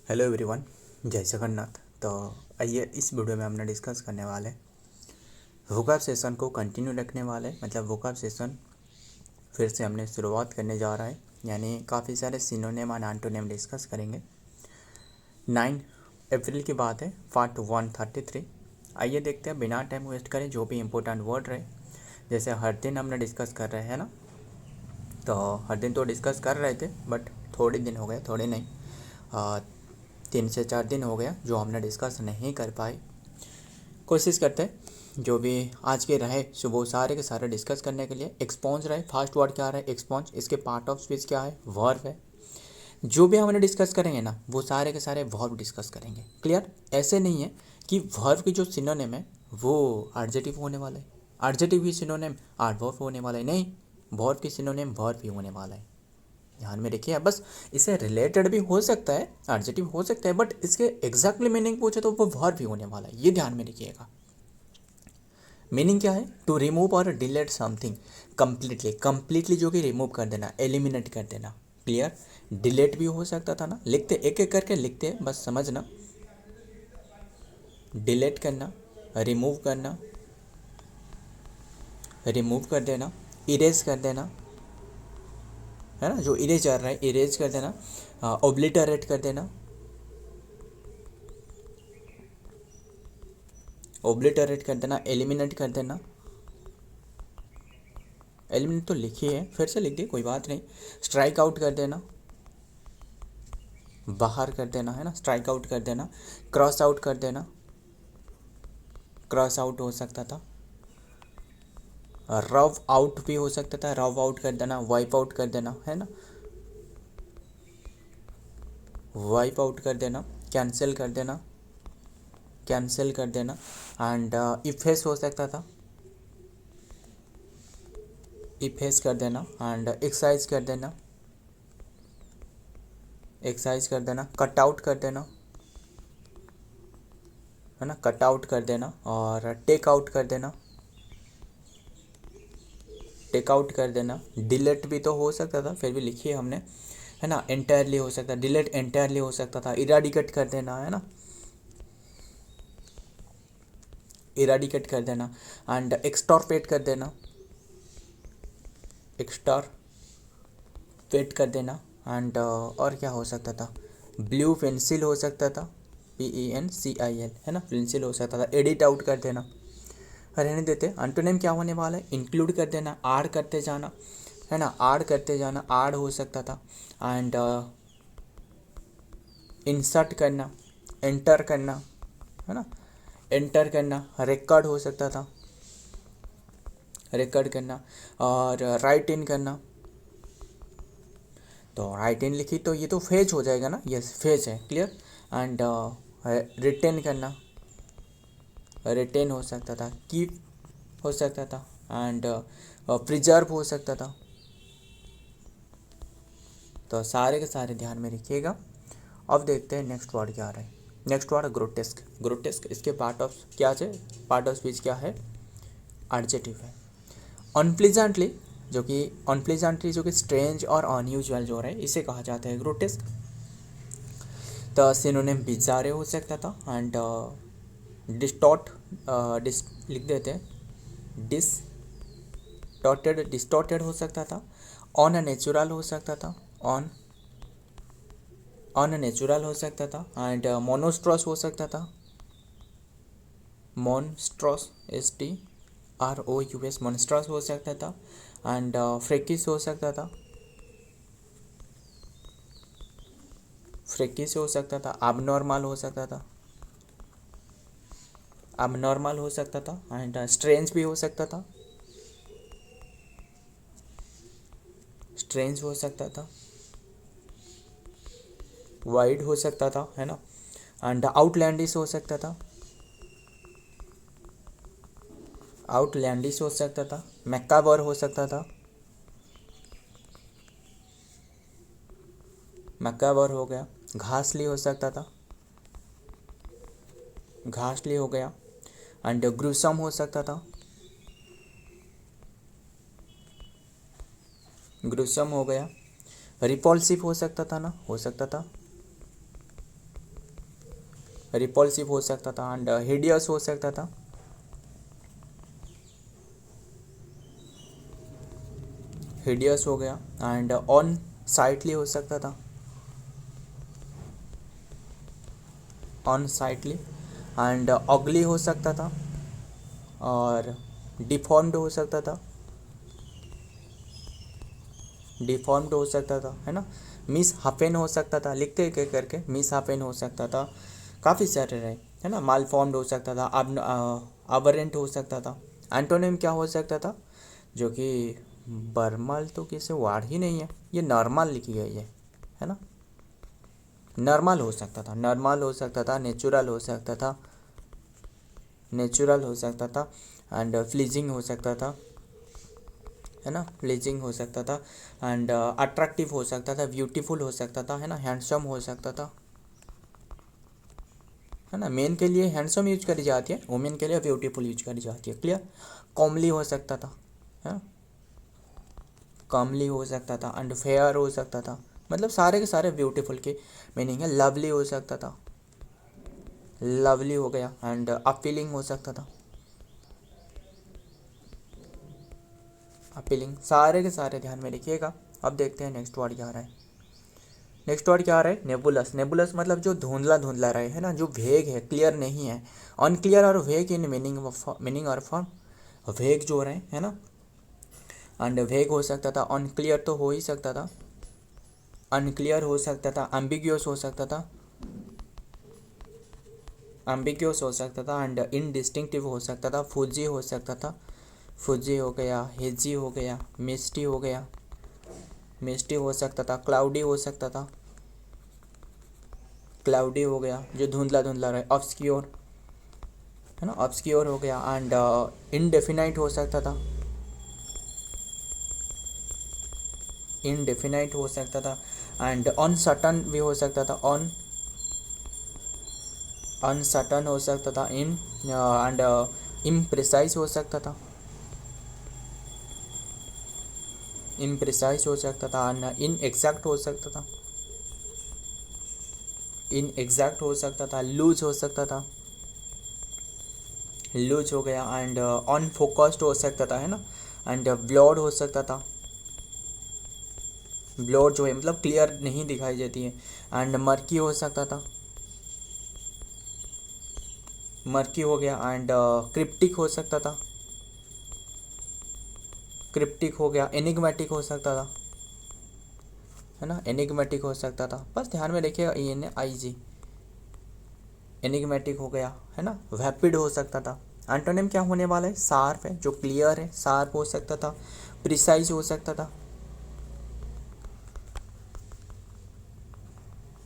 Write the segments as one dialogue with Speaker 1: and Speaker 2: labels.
Speaker 1: Hello everyone, जय जगन्नाथ। तो आइए इस वीडियो में हमने डिस्कस करने वाले वोकैब सेशन को कंटिन्यू रखने वाले, मतलब वोकैब सेशन फिर से हमने शुरुआत करने जा रहा है। यानी काफ़ी सारे सिनोनिम और एंटोनिम डिस्कस करेंगे। 9 अप्रैल की बात है, पार्ट 133। आइए देखते हैं, बिना टाइम वेस्ट करें जो भी इम्पोर्टेंट वर्ड रहे। जैसे हर दिन हमने डिस्कस कर रहे हैं ना, तो हर दिन तो डिस्कस कर रहे थे, बट थोड़े दिन हो गए, थोड़े नहीं, 3 से 4 दिन हो गया जो हमने डिस्कस नहीं कर पाए। कोशिश करते हैं जो भी आज के रहे सुबह सारे के सारे डिस्कस करने के लिए। एक्सपॉन्ज रहे, फास्ट वर्ड क्या रहे, एक्सपॉन्ज, इसके पार्ट ऑफ स्पीच क्या है, वर्ब है। जो भी हमने डिस्कस करेंगे ना, वो सारे के सारे वर्ब डिस्कस करेंगे। क्लियर? ऐसे नहीं है कि वर्ब की जो सिनोनिम है वो एडजेक्टिव होने वाला है, एडजेक्टिव की सिनोनिम एडवर्ब होने वाला है। नहीं, वर्ब की सिनोनिम वर्ब ही होने वाला है। ध्यान में रखिए। बस इससे रिलेटेड भी हो सकता है, एडजेक्टिव हो सकता है, बट इसके एग्जैक्टली मीनिंग पूछे तो वो वर्ब ही होने वाला है। ये ध्यान में रखिएगा। मीनिंग क्या है? टू रिमूव और डिलीट समथिंग कंप्लीटली, कंप्लीटली जो कि रिमूव कर देना, एलिमिनेट कर देना। क्लियर? डिलीट भी हो सकता था ना, लिखते एक एक करके लिखते, बस समझना। डिलीट करना, रिमूव करना, रिमूव कर देना, इरेज कर देना, है ना, जो इरेज आ रहा है इरेज कर देना, ओब्लिटरेट कर देना, ओब्लिटरेट कर देना, एलिमिनेट कर देना। एलिमिनेट तो लिखी है, फिर से लिख दिए, कोई बात नहीं। स्ट्राइक आउट कर देना, बाहर कर देना, है ना, स्ट्राइक आउट कर देना। क्रॉस आउट कर देना, क्रॉस आउट हो सकता था। रव आउट भी हो सकता था, रव आउट कर देना, वाइप आउट कर देना, है ना, वाइप आउट कर देना, कैंसिल कर देना, कैंसिल कर देना। एंड इफेस हो सकता था, इफेस कर देना। एंड एक्सरसाइज कर देना, एक्सरसाइज कर देना। कट आउट कर देना, है ना, कट आउट कर देना। और टेक आउट कर देना, टेक आउट कर देना। डिलीट भी तो हो सकता था, फिर भी लिखिए हमने, है ना। एंटायरली हो सकता, डिलीट एंटायरली हो सकता था। इराडिकेट कर देना, है ना, इराडिकेट कर देना। एंड एक्सटॉर्पेट कर देना, एक्सटॉर्पेट कर देना। एंड और क्या हो सकता था? ब्लू पेंसिल हो सकता था, PENCIL, है ना, पेंसिल हो सकता था। एडिट आउट कर देना, रहने देते। एंटोनिम क्या होने वाला है? इंक्लूड कर देना, आड़ करते जाना, है ना, आड़ करते जाना, आड़ हो सकता था। एंड इंसर्ट करना, एंटर करना, है ना, एंटर करना। रिकॉर्ड हो सकता था, रिकॉर्ड करना। और राइट इन करना, तो राइट इन लिखी तो ये तो फेज हो जाएगा ना, यस फेज है। क्लियर? एंड रिटेन करना, रिटेन हो सकता था। कीप हो सकता था। एंड प्रिजर्व हो सकता था। तो सारे के सारे ध्यान में रखिएगा। अब देखते हैं नेक्स्ट वर्ड क्या आ रहा है। Next word grotesque. ग्रोटेस्क, इसके पार्ट ऑफ क्या है, पार्ट ऑफ स्पीच क्या है? एडजेक्टिव है। अनप्लीजेंटली, जो कि स्ट्रेंज और अनयूजुअल जो है, इसे कहा जाता है ग्रोटेस्क। तो सिनोनिम बिजारे हो सकता था। एंड डिस्टॉर्ट, लिख देते हैं, डिस्टॉर्टेड हो सकता था। अननेचुरल हो सकता था, अननेचुरल हो सकता था। एंड मोनोस्ट्रस हो सकता था, मॉन्स्ट्रस, STROUS, मॉन्स्ट्रस हो सकता था। एंड फ्रेकिस हो सकता था, फ्रेकिस हो सकता था। abnormal हो सकता था, abnormal हो सकता था। एंड स्ट्रेंज भी हो सकता था, स्ट्रेंज हो सकता था। वाइड हो सकता था, है ना। एंड आउटलैंडिश हो सकता था, आउटलैंडिश हो सकता था। मैकाबर हो सकता था, मैकाबर हो गया। घासली हो सकता था, घासली हो गया। एंड ग्रूसम हो सकता था, ग्रूसम हो गया। रिपल्सिव हो सकता था ना, हो सकता था, रिपल्सिव हो सकता था एंड हिडियस हो सकता था, हिडियस हो गया एंड ऑन साइटली हो सकता था, ऑन साइटली एंड ऑगली हो सकता था और डिफॉर्म्ड हो सकता था, डिफॉर्म्ड हो सकता था, है ना। मिस हाफेन हो सकता था, लिखते एक एक करके, मिस हाफेन हो सकता था, काफ़ी सारे रहे, है ना। माल फॉर्म्ड हो सकता था, अबरेंट हो सकता था। एंटोनिम क्या हो सकता था, जो कि बर्मल तो किसी वार्ड ही नहीं है, ये नॉर्मल लिखी गई है ना। नॉर्मल हो सकता था, नॉर्मल हो सकता था, नेचुरल हो सकता था, नेचुरल हो सकता था एंड फ्लीजिंग हो सकता था, है ना, प्लीजिंग हो सकता था एंड अट्रैक्टिव हो सकता था, ब्यूटीफुल हो सकता था, है ना, हैंडसम हो सकता था, है ना। मेन के लिए हैंडसम यूज करी जाती है, वुमेन के लिए ब्यूटीफुल यूज करी जाती है, क्लियर। कॉमली हो सकता था, है, कॉमली हो सकता था एंड फेयर हो सकता था, मतलब सारे के सारे ब्यूटीफुल की मीनिंग है। लवली हो सकता था, लवली हो गया एंड अपीलिंग हो सकता था, अपीलिंग, सारे के सारे ध्यान में रखिएगा। अब देखते हैं नेक्स्ट वर्ड क्या आ रहा है। नेक्स्ट वर्ड क्या आ रहा है, नेबुलस। नेबुलस मतलब जो धुंधला धुंधला रहे, है ना, जो वेग है, क्लियर नहीं है, अनक्लियर और वेग इन मीनिंग और फॉर्म। वेग जो रहे, है ना, एंड वेग हो सकता था, अनक्लियर तो हो ही सकता था, अनक्लियर हो सकता था, एम्बिग्यूअस हो सकता था, एम्बिग्यूअस हो सकता था एंड इनडिस्टिंक्टिव हो सकता था, फूजी हो सकता था, फूजी हो गया, हेजी हो गया, मिस्टी हो गया, मिस्टी हो सकता था, क्लाउडी हो सकता था, क्लाउडी हो गया, जो धुंधला धुंधला रहे, ऑब्सक्योर, है ना, ऑब्सक्योर हो गया एंड इनडेफिनाइट हो सकता था, इनडेफिनाइट हो सकता था एंड अनसर्टन भी हो सकता था, अनसर्टन हो सकता था, इन एंड इम्प्रिसाइज हो सकता था, इम्प्रिसाइज हो सकता था एंड इनएग्जैक्ट हो सकता था, इनएग्जैक्ट हो सकता था, लूज हो सकता था, लूज हो गया एंड अनफोकस्ड हो सकता था, है ना, एंड ब्लॉड हो सकता था, ब्लॉड जो है मतलब क्लियर नहीं दिखाई देती है, एंड मर्की हो सकता था, मर्की हो गया एंड क्रिप्टिक हो सकता था, क्रिप्टिक हो गया, एनिग्मेटिक हो सकता था, है ना, एनिग्मेटिक हो सकता था, बस ध्यान में रखिएगा, ENIG, एनिग्मेटिक हो गया, है ना, वैपिड हो सकता था। एंटोनिम क्या होने वाला है, शार्प है, जो क्लियर है, शार्प हो सकता था, प्रिसाइज हो सकता था,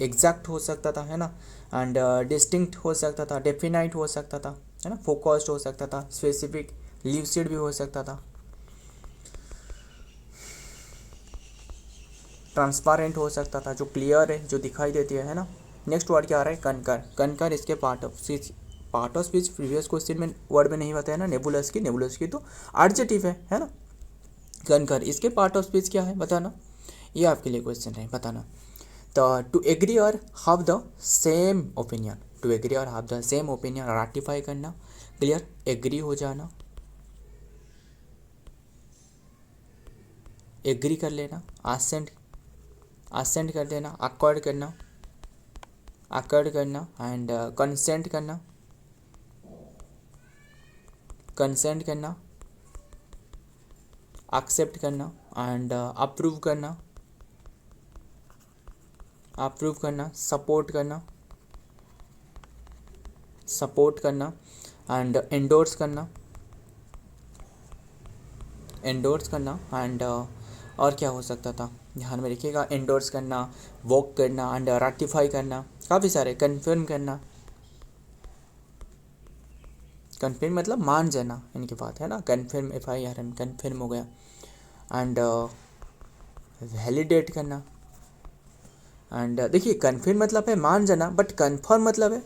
Speaker 1: एग्जैक्ट हो सकता था, है ना, एंड डिस्टिंक्ट हो सकता था, डेफिनाइट हो सकता था, है ना, फोकस्ड हो सकता था, स्पेसिफिक, ल्यूसिड भी हो सकता था, ट्रांसपारेंट हो सकता था, जो क्लियर है, जो दिखाई देती है ना। नेक्स्ट वर्ड क्या आ रहा है, कनकर। कनकर इसके part of speech previous question में वर्ड में नहीं बताया ना, नेबुलस की, नेबुलस की तो एडजेक्टिव है ना। कनकर इसके पार्ट ऑफ स्पीच क्या है बताना, ये आपके लिए क्वेश्चन है, बताना। तो to agree or have the same opinion, to agree or have the same opinion, ratify करना, क्लियर, एग्री हो जाना, एग्री कर लेना, असेंट, असेंट कर देना, अकॉर्ड करना, अकॉर्ड करना एंड कंसेंट करना, कंसेंट करना, एक्सेप्ट करना एंड अप्रूव करना, अप्रूव करना, सपोर्ट करना, सपोर्ट करना एंड एंडोर्स करना, एंडोर्स करना एंड और क्या हो सकता था, ध्यान में रखिएगा, एंडोर्स करना, वोक करना एंड राटिफाई करना, काफ़ी सारे, कन्फर्म करना, कन्फर्म मतलब मान जाना इनके बात, है ना, कन्फर्म, FIRM, कन्फर्म हो गया एंड वैलिडेट करना एंड देखिए, कन्फर्म मतलब है मान जाना, बट कन्फर्म मतलब है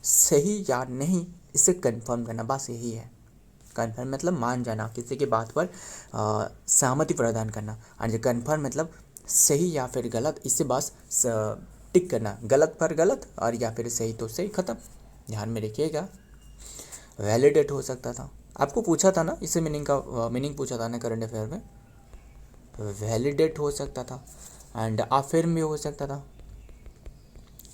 Speaker 1: सही या नहीं, इसे कन्फर्म करना, बस यही है। कन्फर्म मतलब मान जाना, किसी की बात पर सहमति प्रदान करना, एंड कन्फर्म मतलब सही या फिर गलत, इससे बस टिक करना, गलत पर गलत और या फिर सही तो सही, ख़त्म। ध्यान में रखिएगा। वैलिडेट हो सकता था, आपको पूछा था ना इसे मीनिंग का मीनिंग पूछा था ना करंट अफेयर में। वैलिडेट हो सकता था एंड अफर्म भी हो सकता था,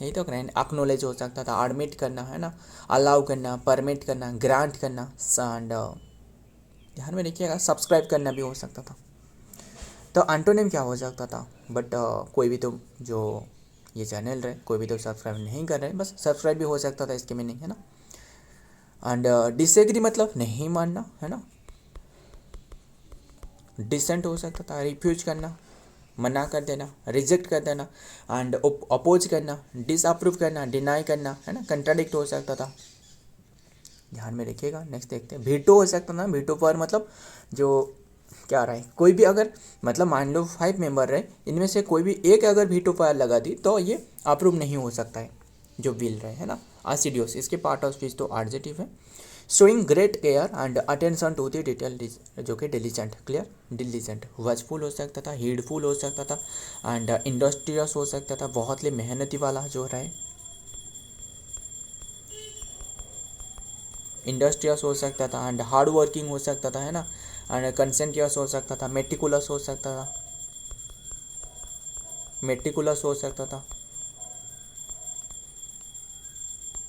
Speaker 1: यही तो करें। एक्नोलेज हो सकता था, एडमिट करना है ना, अलाउ करना, परमिट करना, ग्रांट करना एंड ध्यान में रखिएगा सब्सक्राइब करना भी हो सकता था। तो एंटोनिम क्या हो सकता था, बट कोई भी तो जो ये चैनल रहे कोई भी तो सब्सक्राइब नहीं कर रहे, बस सब्सक्राइब भी हो सकता था इसके मीनिंग, है ना। एंड डिसएग्री मतलब नहीं मानना, है ना। डिसेंट हो सकता था, रिफ्यूज करना, मना कर देना, रिजेक्ट कर देना एंड अपोज करना, डिसअप्रूव करना, डिनाई करना, है ना, कंट्राडिक्ट हो सकता था। ध्यान में रखिएगा। नेक्स्ट देखते हैं, वीटो हो सकता था। वीटो पर मतलब जो क्या रहा है, कोई भी अगर मतलब मान लो 5 मेंबर रहे, इनमें से कोई भी एक अगर वीटो पर लगा दी तो ये अप्रूव नहीं हो सकता है, जो विल रहे, है ना। आसिडियोस इसके पार्ट ऑफ स्पीच तो एडजेक्टिव है। Showing great care and attention to the detail, जो कि डिलीजेंट, क्लियर, डिलीजेंट। वॉचफुल हो सकता था, हीडफुल हो सकता था एंड इंडस्ट्रियस हो सकता था, बहुत ही मेहनती वाला जो रहे, इंडस्ट्रियस हो सकता था एंड हार्ड वर्किंग हो सकता था, है ना। एंड कंसेंटियस हो सकता था, मेटिकुलस हो सकता था, मेटिकुलस हो सकता था,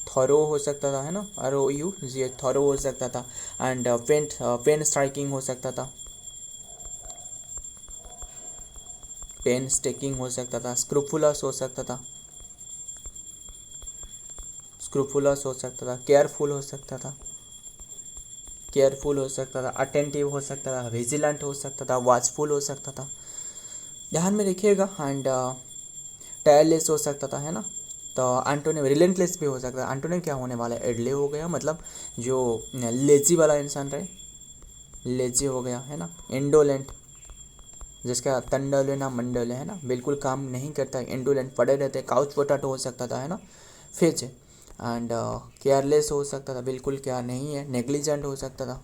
Speaker 1: थरो हो सकता था, है ना, ROU ये थरो हो सकता था एंड पेन स्ट्राइकिंग हो सकता था, पेन स्टेकिंग हो सकता था, स्क्रूपुलस हो सकता था, स्क्रूपुलस हो सकता था, केयरफुल हो सकता था, केयरफुल हो सकता था, अटेंटिव हो सकता था, विजिलेंट हो सकता था, वॉचफुल हो सकता था। ध्यान में रखिएगा। एंड टायरलेस हो सकता था, है ना। तो एंटोनिम रिलेंटलेस भी हो सकता है। एंटोनिम क्या होने वाला है, एडले हो गया, मतलब जो लेजी वाला इंसान रहे, लेजी हो गया, है ना। इंडोलेंट जिसका तंडोले ना मंडोले, है ना, बिल्कुल काम नहीं करता है, इंडोलेंट पड़े रहते, काउच पोटैटो हो सकता था, है ना, फिच। एंड केयरलेस हो सकता था, बिल्कुल केयर नहीं है, नेग्लिजेंट हो सकता था,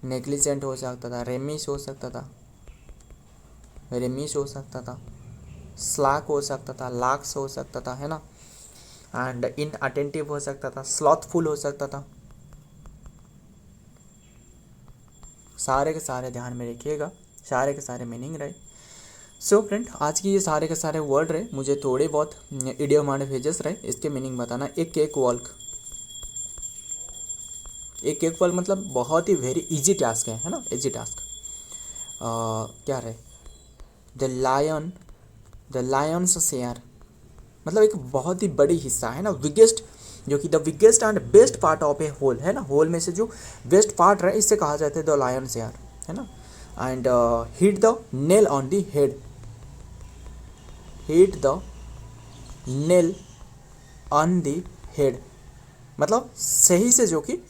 Speaker 1: नेग्लिजेंट हो सकता था, रेमिस हो सकता था, रेमिस हो सकता था, स्लैक हो सकता था, लाक्स हो सकता था, है ना। एंड इनअटेंटिव हो सकता था, स्लॉथफुल हो सकता था। सारे के सारे ध्यान में रखिएगा, सारे के सारे मीनिंग रहे। सो फ्रेंड, आज की ये सारे के सारे वर्ड रहे, मुझे थोड़े बहुत इडियम एंड फ्रेजेस रहे, इसके मीनिंग बताना। एक एक वॉल्क, एक एक वर्ड मतलब बहुत ही वेरी इजी टास्क है ना, इजी टास्क। क्या रहे, the lion, the lion's share, मतलब एक बहुत ही बड़ी हिस्सा है ना, बिगेस्ट, जो कि the biggest and best part of a whole, है ना, होल में से जो बेस्ट पार्ट रहे इससे कहा जाता है द लायन शेयर, है ना। And hit the nail on the head, hit the nail on the head, मतलब सही से जो कि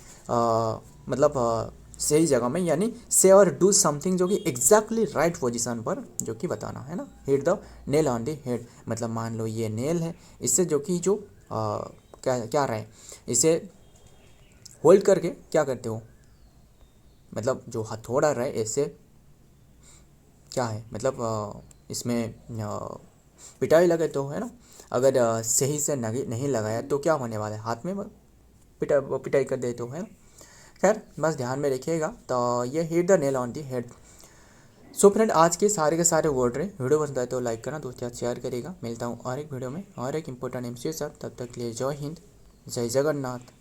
Speaker 1: सही जगह में, यानी से और डू समथिंग जो कि एग्जैक्टली राइट पोजीशन पर जो कि बताना, है ना। Hit the nail on the head, मतलब मान लो ये नेल है, इससे जो कि जो क्या क्या रहे, इसे होल्ड करके क्या करते हो, मतलब जो हथौड़ा रहे ऐसे क्या है, मतलब इसमें पिटाई लगे तो, है ना। अगर सही से नहीं लगाया तो क्या होने वाला है, हाथ में पिटाई कर दे तो, है ना। खैर बस ध्यान में रखिएगा। तो ये hit the nail on the head. So friend, आज के सारे वर्ड रहे, वीडियो पसंद आए तो लाइक करना, दोस्तों शेयर करेगा। मिलता हूँ और एक वीडियो में और एक इंपॉर्टेंट एमसीक्यू के साथ, तब तक के लिए जय हिंद, जय जगन्नाथ।